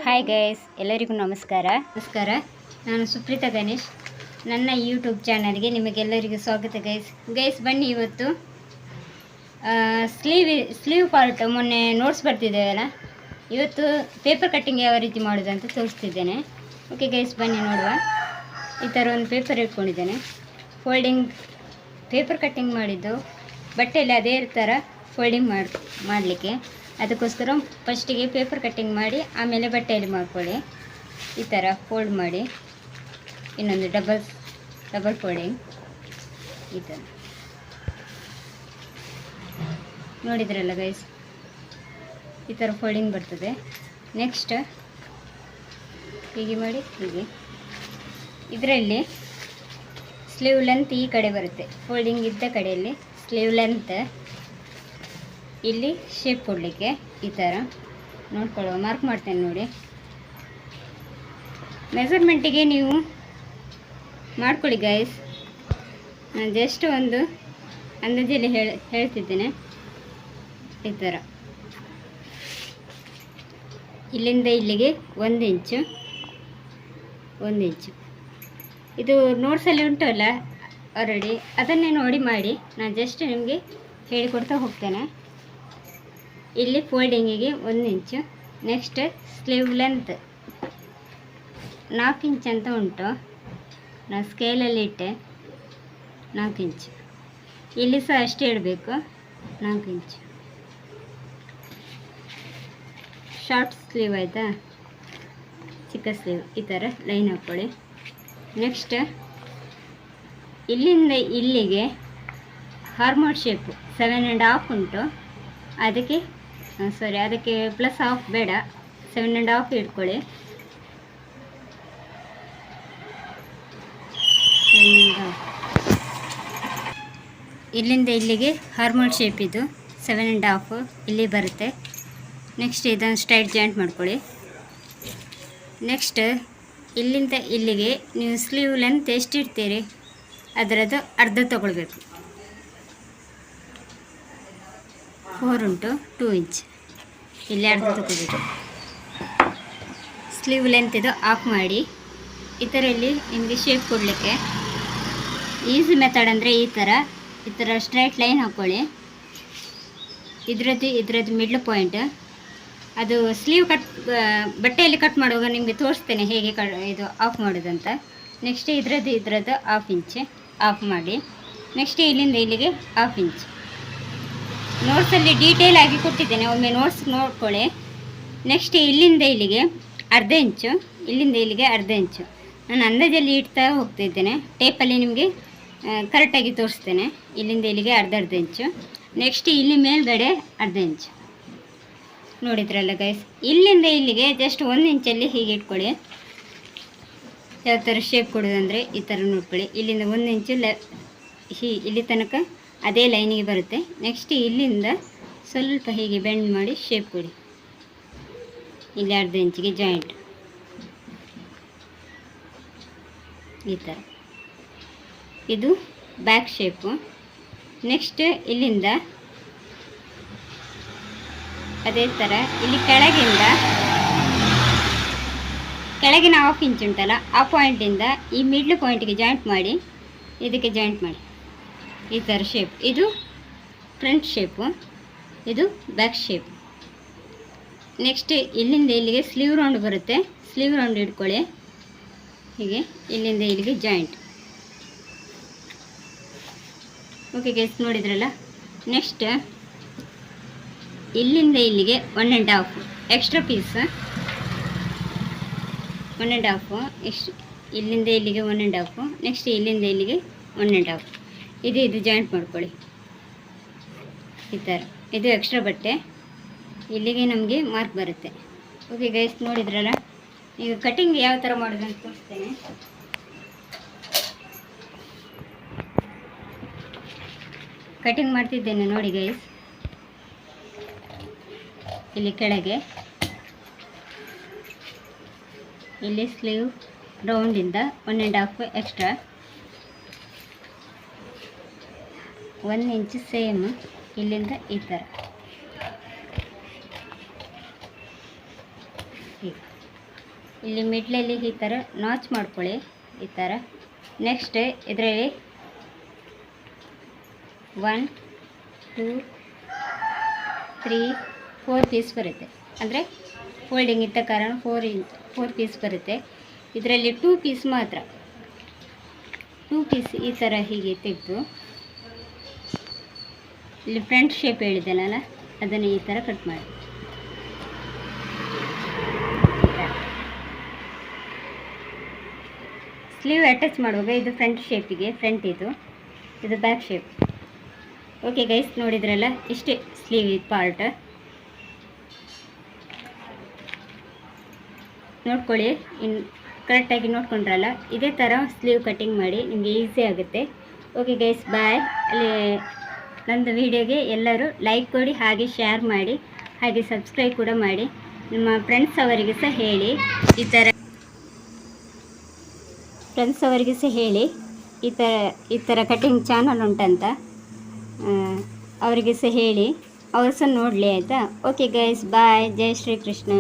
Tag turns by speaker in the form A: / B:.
A: Hi guys, ಎಲ್ಲರಿಗೂ ನಮಸ್ಕಾರ. ನಾನು ಸುಪ್ರೀತಾ ಗಣೇಶ್. ನನ್ನ ಯೂಟ್ಯೂಬ್ ಚಾನಲ್ಗೆ ನಿಮಗೆಲ್ಲರಿಗೂ ಸ್ವಾಗತ. ಗೈಸ್ ಬನ್ನಿ, ಇವತ್ತು ಸ್ಲೀವ್ ಪಾರ್ಟ್ ಮೊನ್ನೆ ನೋಟ್ಸ್ ಬರ್ತಿದ್ದೇವಲ್ಲ, ಇವತ್ತು ಪೇಪರ್ ಕಟ್ಟಿಂಗ್ ಯಾವ ರೀತಿ ಮಾಡೋದಂತ ತೋರಿಸ್ತಿದ್ದೇನೆ. ಓಕೆ ಗೈಸ್, ಬನ್ನಿ ನೋಡುವ. ಈ ಥರ ಒಂದು ಪೇಪರ್ ಇಟ್ಕೊಂಡಿದ್ದೇನೆ. ಫೋಲ್ಡಿಂಗ್ ಪೇಪರ್ ಕಟ್ಟಿಂಗ್ ಮಾಡಿದ್ದು ಬಟ್ಟೆಯಲ್ಲಿ ಅದೇ ಥರ ಫೋಲ್ಡಿಂಗ್ ಮಾಡಲಿಕ್ಕೆ, ಅದಕ್ಕೋಸ್ಕರ ಫಸ್ಟಿಗೆ ಪೇಪರ್ ಕಟ್ಟಿಂಗ್ ಮಾಡಿ ಆಮೇಲೆ ಬಟ್ಟೆಯಲ್ಲಿ ಮಾಡ್ಕೊಳ್ಳಿ. ಈ ಥರ ಫೋಲ್ಡ್ ಮಾಡಿ, ಇನ್ನೊಂದು ಡಬಲ್ ಫೋಲ್ಡಿಂಗ್ ಈ ಥರ ನೋಡಿದ್ರಲ್ಲ ಗೈಸ್, ಈ ಥರ ಫೋಲ್ಡಿಂಗ್ ಬರ್ತದೆ. ನೆಕ್ಸ್ಟ್ ಹೀಗೆ ಮಾಡಿ, ಹೀಗೆ ಇದರಲ್ಲಿ ಸ್ಲೀವ್ ಲೆಂತ್ ಈ ಕಡೆ ಬರುತ್ತೆ, ಫೋಲ್ಡಿಂಗ್ ಇದ್ದ ಕಡೆಯಲ್ಲಿ ಸ್ಲೀವ್ ಲೆಂತ್ ಇಲ್ಲಿ ಶೇಪ್ ಕೊಡಲಿಕ್ಕೆ ಈ ಥರ ನೋಡ್ಕೊಳ್ಳುವ. ಮಾರ್ಕ್ ಮಾಡ್ತೇನೆ ನೋಡಿ. ಮೆಜರ್ಮೆಂಟಿಗೆ ನೀವು ಮಾಡ್ಕೊಳ್ಳಿ ಗೈಸ್. ನಾನು ಜಸ್ಟ್ ಒಂದು ಅಂದಾಜಲ್ಲಿ ಹೇಳ್ತಿದ್ದೇನೆ. ಈ ಥರ ಇಲ್ಲಿಂದ ಇಲ್ಲಿಗೆ 1 ಇಂಚು ಇದು ನೋಟ್ಸಲ್ಲಿ ಉಂಟಲ್ಲ ಆಲ್ರೆಡಿ, ಅದನ್ನೇ ನೋಡಿ ಮಾಡಿ. ನಾನು ಜಸ್ಟ್ ನಿಮಗೆ ಹೇಳಿಕೊಡ್ತಾ ಹೋಗ್ತೇನೆ. ಇಲ್ಲಿ ಫೋಲ್ಡಿಂಗಿಗೆ 1 ಇಂಚು. ನೆಕ್ಸ್ಟ್ ಸ್ಲೀವ್ ಲೆಂತ್ 4 ಇಂಚ್ ಅಂತ ಉಂಟು, ನಾನು ಸ್ಕೇಲಲ್ಲಿ ಇಟ್ಟೆ 4 ಇಂಚು. ಇಲ್ಲಿ ಸಹ ಅಷ್ಟೇ ಇಡಬೇಕು, 4 ಇಂಚು. ಶಾರ್ಟ್ ಸ್ಲೀವ್ ಆಯಿತಾ, ಚಿಕ್ಕ ಸ್ಲೀವ್. ಈ ಥರ ಲೈನ್ ಹಾಕ್ಕೊಳ್ಳಿ. ನೆಕ್ಸ್ಟ್ ಇಲ್ಲಿಂದ ಇಲ್ಲಿಗೆ ಹಾರ್ಮೋನ್ ಶೇಪು 7.5 ಉಂಟು, ಅದಕ್ಕೆ +1/2 ಬೇಡ, 7.5 ಇಟ್ಕೊಳ್ಳಿ. ಇಲ್ಲಿಂದ ಇಲ್ಲಿಗೆ ಹಾರ್ಮೋನ್ ಶೇಪ್ ಇದು 7.5 ಇಲ್ಲಿ ಬರುತ್ತೆ. ನೆಕ್ಸ್ಟ್ ಇದನ್ನು ಸ್ಟ್ರೈಟ್ ಜಾಯಿಂಟ್ ಮಾಡ್ಕೊಳ್ಳಿ. ನೆಕ್ಸ್ಟ್ ಇಲ್ಲಿಂದ ಇಲ್ಲಿಗೆ ನೀವು ಸ್ಲೀವ್ ಲೆಂತ್ ಎಷ್ಟು ಇಡ್ತೀರಿ ಅದರದ್ದು ಅರ್ಧ ತಗೊಳ್ಬೇಕು. 4 ಉಂಟು, 2 ಇಂಚ್ ಇಲ್ಲಿ ಅರ್ಧ ತಗೋಬೇಕು. ಸ್ಲೀವ್ ಲೆಂತ್ ಇದು ಆಫ್ ಮಾಡಿ. ಇದರಲ್ಲಿ ನಿಮಗೆ ಶೇಪ್ ಕೊಡಲಿಕ್ಕೆ ಈಸಿ ಮೆಥಡ್ ಅಂದರೆ ಈ ಥರ ಸ್ಟ್ರೈಟ್ ಲೈನ್ ಹಾಕ್ಕೊಳ್ಳಿ. ಇದರದ್ದು ಮಿಡ್ಲ್ ಪಾಯಿಂಟ್, ಅದು ಸ್ಲೀವ್ ಬಟ್ಟೆಯಲ್ಲಿ ಕಟ್ ಮಾಡುವಾಗ ನಿಮಗೆ ತೋರಿಸ್ತೇನೆ ಹೇಗೆ ಇದು ಆಫ್ ಮಾಡೋದಂತ. ನೆಕ್ಸ್ಟ್ ಇದರದ್ದು 1/2 ಇಂಚ್ ಆಫ್ ಮಾಡಿ. ನೆಕ್ಸ್ಟ್ ಇಲ್ಲಿಂದ ಇಲ್ಲಿಗೆ 1/2 ಇಂಚ್. ನೋಟ್ಸಲ್ಲಿ ಡೀಟೇಲ್ ಆಗಿ ಕೊಟ್ಟಿದ್ದೇನೆ, ಒಮ್ಮೆ ನೋಟ್ಸ್ ನೋಡ್ಕೊಳ್ಳಿ. ನೆಕ್ಸ್ಟ್ ಇಲ್ಲಿಂದ ಇಲ್ಲಿಗೆ ಅರ್ಧ ಇಂಚು, ನಾನು ಅಂದಾಜಲ್ಲಿ ಇಡ್ತಾ ಹೋಗ್ತಿದ್ದೇನೆ. ಟೇಪಲ್ಲಿ ನಿಮಗೆ ಕರೆಕ್ಟಾಗಿ ತೋರಿಸ್ತೇನೆ. ಇಲ್ಲಿಂದ ಇಲ್ಲಿಗೆ ಅರ್ಧ ಇಂಚು. ನೆಕ್ಸ್ಟ್ ಇಲ್ಲಿ ಮೇಲ್ಗಡೆ ಅರ್ಧ ಇಂಚು. ನೋಡಿದ್ರಲ್ಲ ಗೈಸ್, ಇಲ್ಲಿಂದ ಇಲ್ಲಿಗೆ ಜಸ್ಟ್ 1 ಇಂಚಲ್ಲಿ ಹೀಗೆ ಇಟ್ಕೊಳ್ಳಿ. ಯಾವ ಥರ ಶೇಪ್ ಕೊಡೋದಂದರೆ ಈ ಥರ ನೋಡ್ಕೊಳ್ಳಿ. ಇಲ್ಲಿಂದ 1 ಇಂಚು ಇಲ್ಲಿ ತನಕ ಅದೇ ಲೈನಿಗೆ ಬರುತ್ತೆ. ನೆಕ್ಸ್ಟ್ ಇಲ್ಲಿಂದ ಸ್ವಲ್ಪ ಹೀಗೆ ಬೆಂಡ್ ಮಾಡಿ ಶೇಪ್ ಕೊಡಿ. ಇಲ್ಲಿ ಅರ್ಧ ಇಂಚಿಗೆ ಜಾಯಿಂಟ್ ಈ ಥರ, ಇದು ಬ್ಯಾಕ್ ಶೇಪು. ನೆಕ್ಸ್ಟ್ ಇಲ್ಲಿಂದ ಅದೇ ಥರ ಇಲ್ಲಿ ಕೆಳಗಿನ 1/2 ಇಂಚ್ ಉಂಟಲ್ಲ, ಆ ಪಾಯಿಂಟಿಂದ ಈ ಮಿಡ್ಲ್ ಪಾಯಿಂಟಿಗೆ ಜಾಯಿಂಟ್ ಮಾಡಿ, ಇದಕ್ಕೆ ಜಾಯಿಂಟ್ ಮಾಡಿ. ಈ ಥರ ಶೇಪ್, ಇದು ಫ್ರಂಟ್ ಶೇಪು, ಇದು ಬ್ಯಾಕ್ ಶೇಪ್. ನೆಕ್ಸ್ಟ್ ಇಲ್ಲಿಂದ ಇಲ್ಲಿಗೆ ಸ್ಲೀವ್ ರೌಂಡ್ ಬರುತ್ತೆ, ಸ್ಲೀವ್ ರೌಂಡ್ ಇಟ್ಕೊಳ್ಳಿ. ಹೀಗೆ ಇಲ್ಲಿಂದ ಇಲ್ಲಿಗೆ ಜಾಯಿಂಟ್. ಓಕೆ ಗೈಸ್, ನೋಡಿದ್ರಲ್ಲ. ನೆಕ್ಸ್ಟ್ ಇಲ್ಲಿಂದ ಇಲ್ಲಿಗೆ 1.5 ಎಕ್ಸ್ಟ್ರಾ ಪೀಸ್, 1.5 ಎಷ್ಟು, ಇಲ್ಲಿಂದ ಇಲ್ಲಿಗೆ 1.5. ನೆಕ್ಸ್ಟ್ ಇಲ್ಲಿಂದ ಇಲ್ಲಿಗೆ 1.5. ಇದು ಜಾಯಿಂಟ್ ಮಾಡ್ಕೊಳ್ಳಿ ಈ ಥರ. ಇದು ಎಕ್ಸ್ಟ್ರಾ ಬಟ್ಟೆ, ಇಲ್ಲಿಗೆ ನಮಗೆ ಮಾರ್ಕ್ ಬರುತ್ತೆ. ಓಕೆ ಗೈಸ್, ನೋಡಿದ್ರಲ್ಲ. ಈಗ ಕಟಿಂಗ್ ಯಾವ ಥರ ಮಾಡೋದು ಅಂತ ತೋರಿಸ್ತೇನೆ. ಕಟಿಂಗ್ ಮಾಡ್ತಿದ್ದೇನೆ ನೋಡಿ ಗೈಸ್. ಇಲ್ಲಿ ಕೆಳಗೆ ಇಲ್ಲಿ ಸ್ಲೀವ್ ರೌಂಡಿಂದ 1.5 ಎಕ್ಸ್ಟ್ರಾ, 1 ಇಂಚ್ ಸೇಮ್ ಇಲ್ಲಿಂದ ಈ ಥರ. ಇಲ್ಲಿ ಮಿಡ್ಲಲ್ಲಿ ಈ ಥರ ನಾಚ್ ಮಾಡ್ಕೊಳ್ಳಿ ಈ ಥರ. ನೆಕ್ಸ್ಟ್ ಇದರಲ್ಲಿ 1 2 3 4 ಪೀಸ್ ಬರುತ್ತೆ, ಅಂದರೆ ಫೋಲ್ಡಿಂಗ್ ಇದ್ದ ಕಾರಣ 4 ಪೀಸ್ ಬರುತ್ತೆ. ಇದರಲ್ಲಿ 2 ಪೀಸ್ ಮಾತ್ರ, 2 ಪೀಸ್ ಈ ಥರ ಹೀಗೆ ತೆಗೆದು ಇಲ್ಲಿ ಫ್ರಂಟ್ ಶೇಪ್ ಹೇಳಿದ್ದೇನಲ್ಲ ಅದನ್ನು ಈ ಥರ ಕಟ್ ಮಾಡಿ. ಸ್ಲೀವ್ ಅಟ್ಯಾಚ್ ಮಾಡುವಾಗ ಇದು ಫ್ರಂಟ್ ಶೇಪಿಗೆ, ಫ್ರಂಟ್ ಇದು ಬ್ಯಾಕ್ ಶೇಪ್. ಓಕೆ ಗೈಸ್, ನೋಡಿದ್ರಲ್ಲ, ಇಷ್ಟೇ ಸ್ಲೀವ್ ಪಾರ್ಟ್. ನೋಡ್ಕೊಳ್ಳಿ, ಇನ್ನು ಕರೆಕ್ಟಾಗಿ ನೋಡ್ಕೊಂಡ್ರಲ್ಲ, ಇದೇ ಥರ ಸ್ಲೀವ್ ಕಟ್ಟಿಂಗ್ ಮಾಡಿ ನಿಮಗೆ ಈಸಿ ಆಗುತ್ತೆ. ಓಕೆ ಗೈಸ್, ಬಾಯ್. ಅಲ್ಲಿ ನಂದು ವಿಡಿಯೋಗೆ ಎಲ್ಲರೂ ಲೈಕ್ ಕೊಡಿ, ಹಾಗೆ ಶೇರ್ ಮಾಡಿ, ಹಾಗೆ ಸಬ್ಸ್ಕ್ರೈಬ್ ಕೂಡ ಮಾಡಿ. ನಿಮ್ಮ ಫ್ರೆಂಡ್ಸ್ ಅವರಿಗೆ ಸಹ ಹೇಳಿ, ಈ ಥರ ಕಟಿಂಗ್ ಚಾನಲ್ ಉಂಟಂತ ಅವರಿಗೆ ಸಹ ಹೇಳಿ, ಅವರು ಸಹ ನೋಡಲಿ, ಆಯಿತಾ. ಓಕೆ ಗೈಸ್, ಬಾಯ್. ಜೈ ಶ್ರೀ ಕೃಷ್ಣ.